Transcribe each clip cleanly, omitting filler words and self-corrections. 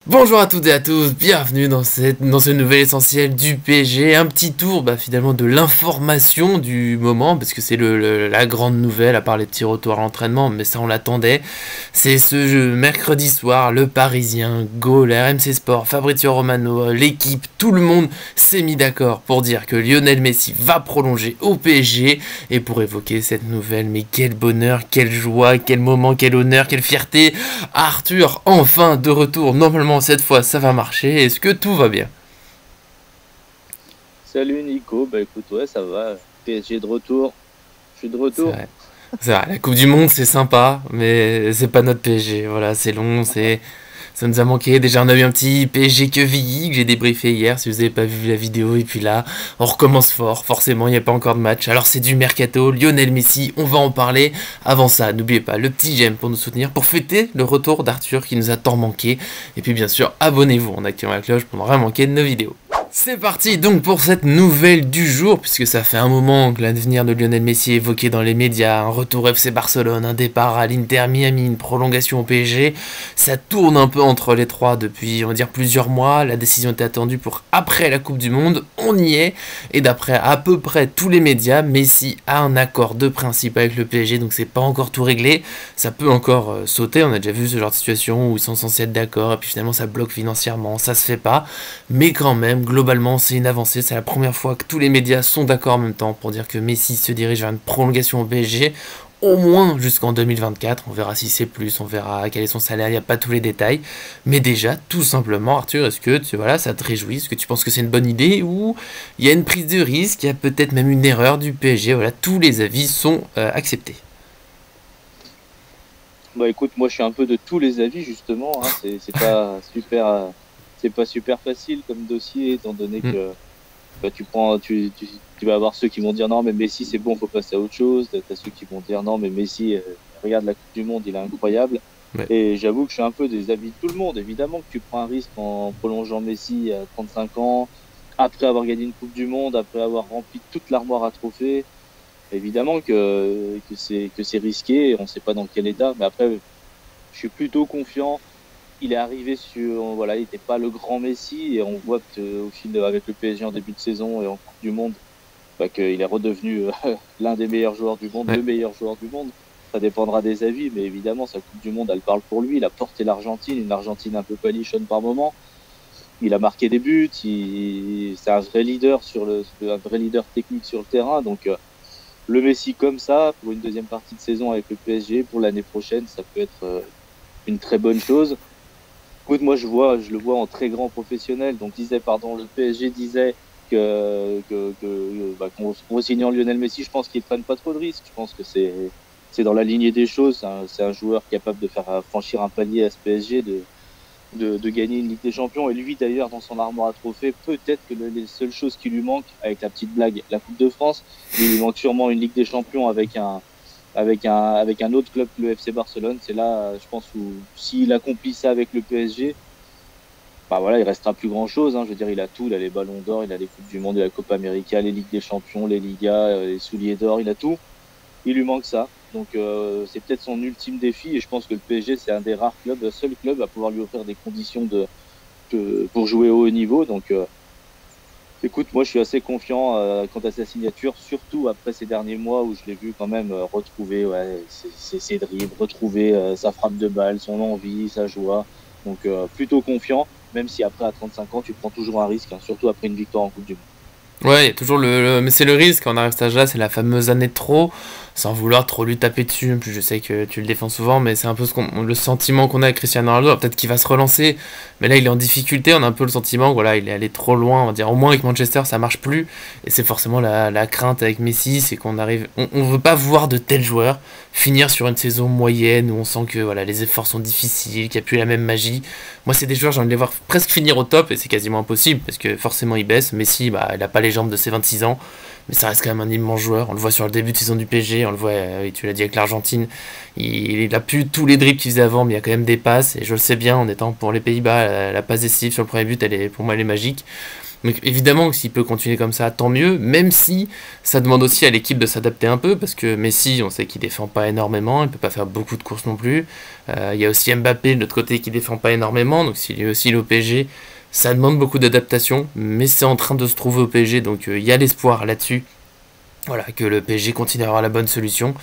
Bonjour à toutes et à tous, bienvenue dans ce nouvel essentiel du PSG, un petit tour finalement de l'information du moment, parce que c'est la grande nouvelle, à part les petits retours à l'entraînement, mais ça on l'attendait. C'est ce jeu mercredi soir, le Parisien, Goal, RMC Sport, Fabrizio Romano, l'équipe, tout le monde s'est mis d'accord pour dire que Lionel Messi va prolonger au PSG, et pour évoquer cette nouvelle, mais quel bonheur, quelle joie, quel moment, quel honneur, quelle fierté. Arthur, enfin de retour, normalement cette fois ça va marcher, est-ce que tout va bien? Salut Nico, bah écoute, ouais, ça va. PSG de retour. Je suis de C'est retour. vrai. C'est vrai, la Coupe du Monde c'est sympa, mais c'est pas notre PSG, voilà, c'est long, ça nous a manqué. Déjà on a eu un petit PSG que VI que j'ai débriefé hier, si vous avez pas vu la vidéo, et puis là, on recommence fort, forcément il n'y a pas encore de match, alors c'est du mercato, Lionel Messi, on va en parler. Avant ça, n'oubliez pas le petit j'aime pour nous soutenir, pour fêter le retour d'Arthur qui nous a tant manqué, et puis bien sûr, abonnez-vous en activant la cloche pour ne rien manquer de nos vidéos. C'est parti donc pour cette nouvelle du jour, puisque ça fait un moment que l'avenir de Lionel Messi est évoqué dans les médias, un retour FC Barcelone, un départ à l'Inter Miami, une prolongation au PSG, ça tourne un peu entre les trois depuis on va dire plusieurs mois, la décision était attendue pour après la Coupe du Monde, on y est, et d'après à peu près tous les médias, Messi a un accord de principe avec le PSG, donc c'est pas encore tout réglé, ça peut encore sauter, on a déjà vu ce genre de situation où ils sont censés être d'accord, et puis finalement ça bloque financièrement, ça se fait pas, mais quand même, globalement, c'est une avancée. C'est la première fois que tous les médias sont d'accord en même temps pour dire que Messi se dirige vers une prolongation au PSG, au moins jusqu'en 2024. On verra si c'est plus, on verra quel est son salaire, il n'y a pas tous les détails. Mais déjà, tout simplement, Arthur, est-ce que voilà, ça te réjouit? Est-ce que tu penses que c'est une bonne idée? Ou il y a une prise de risque, il y a peut-être même une erreur du PSG? Voilà, tous les avis sont acceptés. Bah écoute, moi je suis un peu de tous les avis justement. Hein. C'est pas super facile comme dossier étant donné Hmm, que bah, tu vas avoir ceux qui vont dire non mais Messi c'est bon, faut passer à autre chose. T'as ceux qui vont dire non mais Messi, regarde la Coupe du Monde, il est incroyable. ouais. Et j'avoue que je suis un peu des avis de tout le monde. Évidemment que tu prends un risque en prolongeant Messi à 35 ans, après avoir gagné une Coupe du Monde, après avoir rempli toute l'armoire à trophées. Évidemment que c'est risqué, on ne sait pas dans quel état, mais après, je suis plutôt confiant. Il est arrivé sur, voilà, il n'était pas le grand Messi, et on voit au fil avec le PSG en début de saison et en Coupe du Monde, bah, qu'il est redevenu l'un des meilleurs joueurs du monde, Ouais. le meilleur joueur du monde. Ça dépendra des avis, mais évidemment, sa Coupe du Monde, elle parle pour lui. Il a porté l'Argentine, une Argentine un peu palichonne par moment. Il a marqué des buts, c'est un vrai leader un vrai leader technique sur le terrain, donc. Le Messi comme ça, pour une deuxième partie de saison avec le PSG, pour l'année prochaine, ça peut être une très bonne chose. Écoute, moi, je le vois en très grand professionnel. Donc, le PSG disait qu'en signant Lionel Messi, je pense qu'ils ne prennent pas trop de risques. Je pense que c'est dans la lignée des choses. C'est un joueur capable de faire franchir un palier à ce PSG, de gagner une Ligue des Champions. Et lui, d'ailleurs, dans son armoire à trophées, peut-être que les seules choses qui lui manquent, avec la petite blague, la Coupe de France, mais il lui manque sûrement une Ligue des Champions avec un autre club que le FC Barcelone. C'est là, je pense, où s'il accomplit ça avec le PSG, bah voilà, il restera plus grand chose. Hein. Je veux dire, il a tout, il a les ballons d'or, il a les Coupes du Monde, il a la Copa América, les Ligues des Champions, les Ligas, les souliers d'or, il a tout. Il lui manque ça. Donc c'est peut-être son ultime défi et je pense que le PSG c'est un des rares clubs, le seul club à pouvoir lui offrir des conditions pour jouer au haut niveau. Donc écoute, moi je suis assez confiant quant à sa signature, surtout après ces derniers mois où je l'ai vu quand même retrouver ses dribbles, retrouver sa frappe de balle, son envie, sa joie. Donc plutôt confiant, même si après à 35 ans tu prends toujours un risque, hein, surtout après une victoire en Coupe du Monde. Ouais, il y a toujours mais c'est le risque quand on arrive à cet âge-là, c'est la fameuse année de trop, sans vouloir trop lui taper dessus. En plus, je sais que tu le défends souvent, mais c'est un peu le sentiment qu'on a avec Cristiano Ronaldo. Alors, peut-être qu'il va se relancer, mais là il est en difficulté. On a un peu le sentiment que voilà, il est allé trop loin. On va dire au moins avec Manchester, ça marche plus. Et c'est forcément la crainte avec Messi, c'est qu'on arrive, on veut pas voir de tels joueurs finir sur une saison moyenne où on sent que voilà les efforts sont difficiles, qu'il n'y a plus la même magie. Moi, c'est des joueurs, j'ai envie de les voir presque finir au top, et c'est quasiment impossible parce que forcément ils baissent. Messi, bah, il a pas les jambes de ses 26 ans, mais ça reste quand même un immense joueur. On le voit sur le début de saison du PSG, on le voit, tu l'as dit avec l'Argentine, il a plus tous les dribbles qu'il faisait avant, mais il y a quand même des passes, et je le sais bien, en étant pour les Pays-Bas, la passe décisive sur le premier but, pour moi elle est magique. Donc évidemment que s'il peut continuer comme ça, tant mieux, même si ça demande aussi à l'équipe de s'adapter un peu, parce que Messi, on sait qu'il défend pas énormément, il peut pas faire beaucoup de courses non plus. Il y a aussi Mbappé de l'autre côté qui défend pas énormément, donc s'il est aussi au PSG, ça demande beaucoup d'adaptation, mais c'est en train de se trouver au PSG, donc il y a l'espoir là-dessus. Voilà, que le PSG continuera la bonne solution.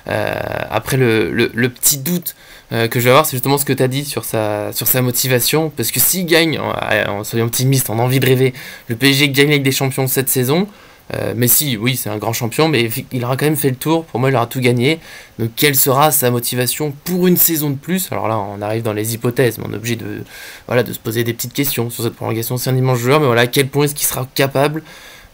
Après, le petit doute que je vais avoir, c'est justement ce que tu as dit sur sa motivation. Parce que s'il gagne, en soyant optimiste, en envie de rêver, le PSG gagne avec des champions cette saison. Messi, oui, c'est un grand champion, mais il aura quand même fait le tour. Pour moi, il aura tout gagné. Donc, quelle sera sa motivation pour une saison de plus? Alors là, on arrive dans les hypothèses, mais on est obligé de se poser des petites questions sur cette prolongation. C'est un immense joueur, mais voilà, à quel point est-ce qu'il sera capable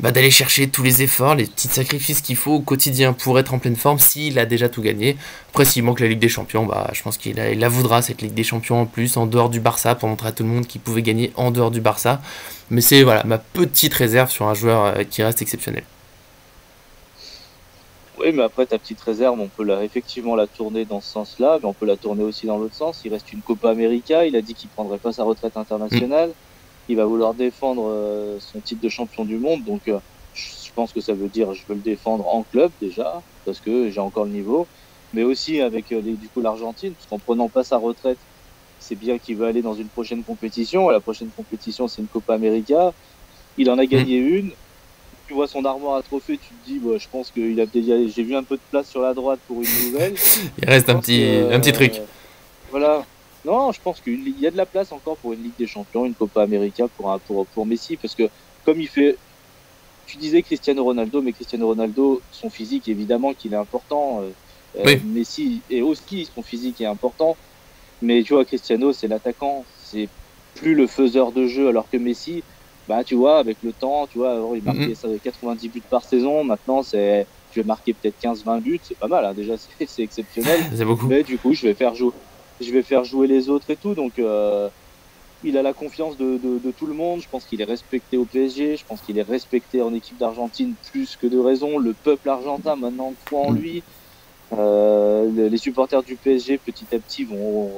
d'aller chercher tous les efforts, les petits sacrifices qu'il faut au quotidien pour être en pleine forme s'il a déjà tout gagné. Après, s'il manque la Ligue des Champions, je pense qu'il la voudra, cette Ligue des Champions en plus, en dehors du Barça, pour montrer à tout le monde qu'il pouvait gagner en dehors du Barça. Mais c'est voilà ma petite réserve sur un joueur qui reste exceptionnel. Oui, mais après, ta petite réserve, on peut effectivement la tourner dans ce sens-là, mais on peut la tourner aussi dans l'autre sens. Il reste une Copa América, il a dit qu'il prendrait pas sa retraite internationale. Il va vouloir défendre son titre de champion du monde, donc je pense que ça veut dire je veux le défendre en club déjà, parce que j'ai encore le niveau, mais aussi avec du coup l'Argentine, parce qu'en prenant pas sa retraite, c'est bien qu'il va aller dans une prochaine compétition, et la prochaine compétition c'est une Copa América, il en a gagné une, tu vois son armoire à trophées, tu te dis, je pense qu'il a j'ai vu un peu de place sur la droite pour une nouvelle. Il reste un petit truc. Voilà. Non, je pense qu'il y a de la place encore pour une Ligue des Champions, une Copa América pour Messi, parce que comme il fait, tu disais Cristiano Ronaldo, mais Cristiano Ronaldo, son physique, évidemment qu'il est important. Oui. Messi et aussi son physique est important, mais tu vois, Cristiano, c'est l'attaquant, c'est plus le faiseur de jeu, alors que Messi, tu vois, avec le temps, tu vois, il marquait 90 buts par saison, maintenant je vais marquer peut-être 15-20 buts, c'est pas mal, hein, déjà, c'est exceptionnel. C'est beaucoup. Mais du coup, je vais faire jouer les autres et tout, donc il a la confiance de tout le monde. Je pense qu'il est respecté au PSG, je pense qu'il est respecté en équipe d'Argentine plus que de raison. Le peuple argentin maintenant croit en lui. Les supporters du PSG petit à petit vont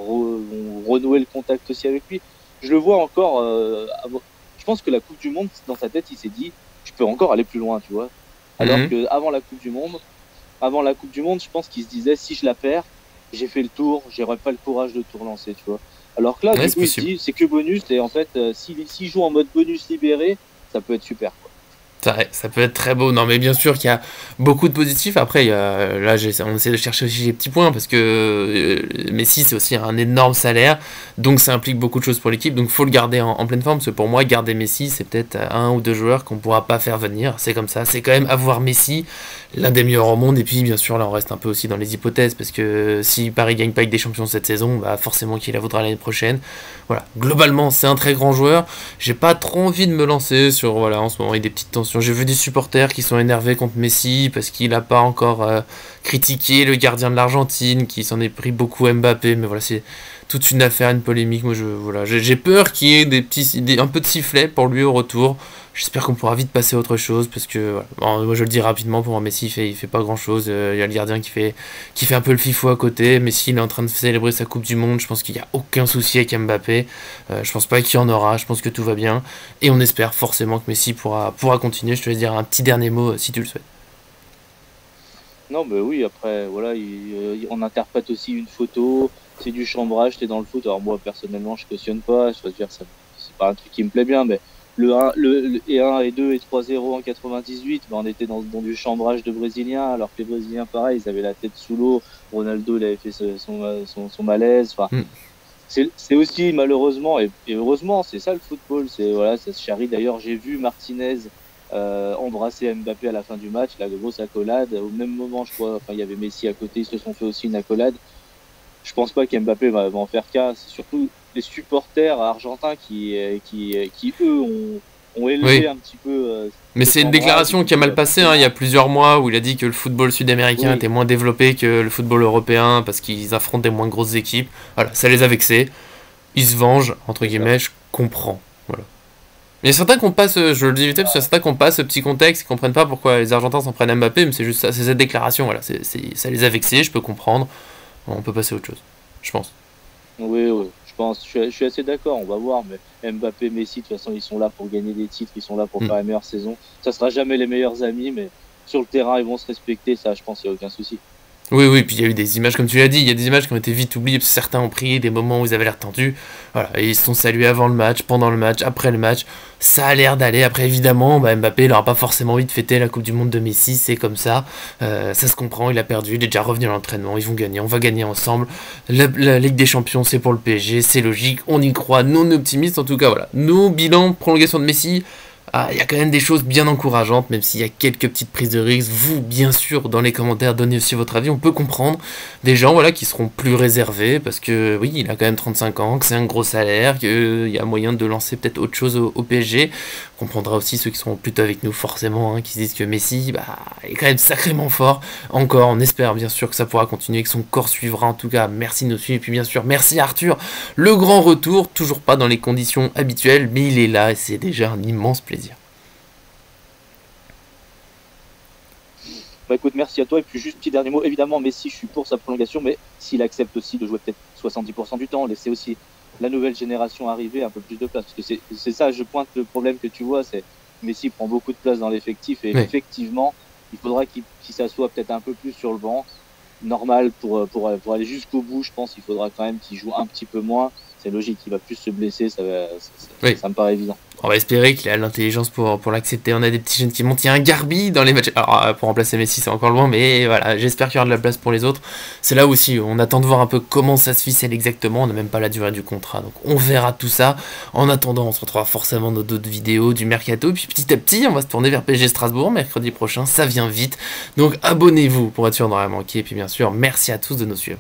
renouer le contact aussi avec lui. Je le vois encore. Je pense que la Coupe du Monde, dans sa tête, il s'est dit, je peux encore aller plus loin, tu vois. Alors que avant la Coupe du Monde, je pense qu'il se disait, si je la perds, j'ai fait le tour, j'aurais pas le courage de tout relancer, tu vois. Alors que là, du coup, il se dit, c'est que bonus, et en fait, s'il joue en mode bonus libéré, ça peut être super, quoi. Ça peut être très beau. Non, mais bien sûr qu'il y a beaucoup de positifs. Après, là, on essaie de chercher aussi les petits points parce que Messi, c'est aussi un énorme salaire. Donc, ça implique beaucoup de choses pour l'équipe. Donc, il faut le garder en pleine forme. Parce que pour moi, garder Messi, c'est peut-être un ou deux joueurs qu'on ne pourra pas faire venir. C'est comme ça. C'est quand même avoir Messi, l'un des meilleurs au monde. Et puis, bien sûr, là, on reste un peu aussi dans les hypothèses. Parce que si Paris gagne pas avec des champions cette saison, forcément qu'il la vaudra l'année prochaine. Voilà. Globalement, c'est un très grand joueur. J'ai pas trop envie de me lancer sur, voilà, en ce moment, il y a des petites tensions. J'ai vu des supporters qui sont énervés contre Messi parce qu'il n'a pas encore critiqué le gardien de l'Argentine, qui s'en est pris beaucoup Mbappé, mais voilà, c'est toute une affaire, une polémique. Moi, j'ai peur qu'il y ait un peu de sifflet pour lui au retour. J'espère qu'on pourra vite passer à autre chose parce que, voilà, moi je le dis rapidement, pour moi Messi il fait pas grand chose. Il y a le gardien qui fait un peu le fifou à côté. Messi il est en train de célébrer sa Coupe du Monde. Je pense qu'il n'y a aucun souci avec Mbappé. Je pense pas qu'il y en aura. Je pense que tout va bien et on espère forcément que Messi pourra continuer. Je te laisse dire un petit dernier mot si tu le souhaites. Non, mais oui, après, voilà, on interprète aussi une photo. C'est du chambrage, t'es dans le foot. Alors moi personnellement je cautionne pas. Je veux dire, c'est pas un truc qui me plaît bien, mais le 1 et 2 et 3-0 en 98, on était dans du chambrage de Brésiliens, alors que les Brésiliens, pareil, ils avaient la tête sous l'eau. Ronaldo, il avait fait son malaise. Enfin, c'est aussi, malheureusement, et heureusement, c'est ça le football. Voilà, ça se charrie. D'ailleurs, j'ai vu Martinez embrasser Mbappé à la fin du match, la grosse accolade. Au même moment, je crois, il y avait Messi à côté, ils se sont fait aussi une accolade. Je pense pas qu'Mbappé va en faire cas. C'est surtout les supporters argentins qui eux, ont élevé un petit peu. Mais c'est une déclaration qui a mal passé, il y a plusieurs mois, où il a dit que le football sud-américain était moins développé que le football européen parce qu'ils affrontent des moins grosses équipes. Voilà, ça les a vexés. Ils se vengent, entre guillemets, je comprends. Voilà. Il y a certains qu'on passe, je le dis vite, parce qu'il y a certains qu'on passe ce petit contexte, qui comprennent pas pourquoi les Argentins s'en prennent à Mbappé, mais c'est juste ça, c'est cette déclaration, voilà, ça les a vexés, je peux comprendre. On peut passer à autre chose, je pense. Oui, oui, je suis assez d'accord, on va voir, mais Mbappé, Messi, de toute façon, ils sont là pour gagner des titres, ils sont là pour Mm. faire les meilleures saisons. Ça sera jamais les meilleurs amis, mais sur le terrain, ils vont se respecter, ça, je pense, il n'y a aucun souci. Oui, oui, puis il y a eu des images, comme tu l'as dit, il y a des images qui ont été vite oubliées, parce que certains ont pris des moments où ils avaient l'air tendus. Voilà, et ils se sont salués avant le match, pendant le match, après le match. Ça a l'air d'aller. Après, évidemment, bah, Mbappé, il n'aura pas forcément envie de fêter la Coupe du Monde de Messi, c'est comme ça. Ça se comprend, il a perdu, il est déjà revenu à l'entraînement, ils vont gagner, on va gagner ensemble. La Ligue des Champions, c'est pour le PSG, c'est logique, on y croit, nous on est optimistes, en tout cas, voilà. Nos bilans, prolongation de Messi. Ah, il y a quand même des choses bien encourageantes, même s'il y a quelques petites prises de risque. Vous, bien sûr, dans les commentaires, donnez aussi votre avis. On peut comprendre des gens voilà, qui seront plus réservés, parce que oui, il a quand même 35 ans, que c'est un gros salaire, qu'il y a moyen de lancer peut-être autre chose au PSG. On comprendra aussi ceux qui seront plutôt avec nous, forcément, hein, qui se disent que Messi bah, est quand même sacrément fort. Encore, on espère bien sûr que ça pourra continuer, que son corps suivra. En tout cas, merci de nous suivre. Et puis bien sûr, merci Arthur. Le grand retour, toujours pas dans les conditions habituelles, mais il est là et c'est déjà un immense plaisir. Bah écoute, merci à toi. Et puis juste petit dernier mot, évidemment, Messi, je suis pour sa prolongation, mais s'il accepte aussi de jouer peut-être 70% du temps, laisser aussi la nouvelle génération arriver un peu plus de place. Parce que c'est ça, je pointe le problème que tu vois, c'est Messi prend beaucoup de place dans l'effectif et Oui. effectivement, il faudra qu'il s'assoie peut-être un peu plus sur le banc. Normal pour aller jusqu'au bout, je pense qu'il faudra quand même qu'il joue un petit peu moins. C'est logique, il va plus se blesser, Oui. ça me paraît évident. On va espérer qu'il a l'intelligence pour l'accepter. On a des petits jeunes qui montent. Il y a un Garbi dans les matchs. Alors, pour remplacer Messi, c'est encore loin, mais voilà, j'espère qu'il y aura de la place pour les autres. C'est là aussi, on attend de voir un peu comment ça se ficelle exactement. On n'a même pas la durée du contrat, donc on verra tout ça. En attendant, on se retrouvera forcément dans d'autres vidéos du mercato. Puis petit à petit, on va se tourner vers PSG Strasbourg mercredi prochain. Ça vient vite. Donc abonnez-vous pour être sûr de ne rien manquer. Et puis bien sûr, merci à tous de nous suivre.